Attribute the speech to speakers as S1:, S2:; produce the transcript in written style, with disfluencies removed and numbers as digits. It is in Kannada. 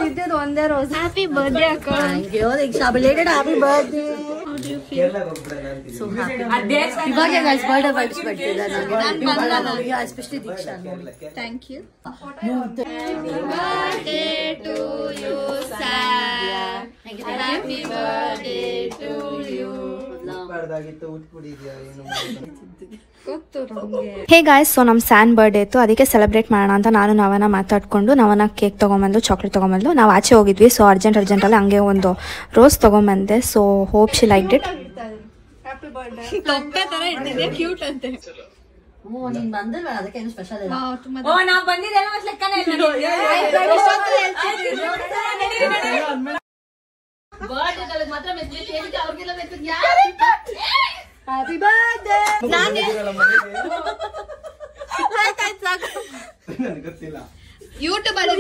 S1: ಇದ್ದು ಒಂದೇ ರೋಸ್. ಹ್ಯಾಪಿ ಬರ್ಡೇ ಅಕ್ಕ.
S2: Belated happy birthday. ಇವಾಗ ಗೈಸ್ ಬರ್ಡೇ ವೈಬ್ಸ್ ಬರ್ತಿದೆ ನನಗೆ, especially Diksha.
S1: Thank you. Happy birthday to you sir. Happy birthday to you.
S3: Hey guys, so ನಮ್ಮ ಸ್ಯಾನ್ ಬರ್ಡೇ ಇತ್ತು, ಅದಕ್ಕೆ ಸೆಲೆಬ್ರೇಟ್ ಮಾಡೋಣ ಅಂತ ನಾನು ನವನ ಮಾತಾಡ್ಕೊಂಡು ನವನ ಕೇಕ್ ತೊಗೊಂಬಂದು ಚಾಕ್ಲೇಟ್ ತೊಗೊಂಬಂದು ನಾವು ಆಚೆ ಹೋಗಿದ್ವಿ. ಸೊ ಅರ್ಜೆಂಟಲ್ಲಿ ಹಂಗೆ ಒಂದು ರೋಸ್ ತೊಗೊಂಬಂದೆ. So hope she like it.
S1: ತೊಪ್ಪೆ ತರ ಇಟ್ಟಿದೆ, ಕ್ಯೂಟ್ ಅಂತೆ.
S2: ನೀನ್ ಬಂದಿಲ್ವ, ಅದಕ್ಕೆ ಏನು ಸ್ಪೆಷಲ್ ಇಲ್ಲ.
S1: ನಾವು ಬಂದಿದ್ದೆಲ್ಲ ಮತ್ತೆ ಲೆಕ್ಕನೇ ಇಲ್ಲ. ಬರ್ಡೇ ಮಾತ್ರ ಮೆಸೇಜ್ ಹೇಳಿದ್ರೆ ಅವ್ರಿಗೆಲ್ಲ ಮೆಸೇಜ್ ಹ್ಯಾಪಿ ಬರ್ಡೇ. ಯೂಟ್ಯೂಬ್ ಅಲ್ಲಿ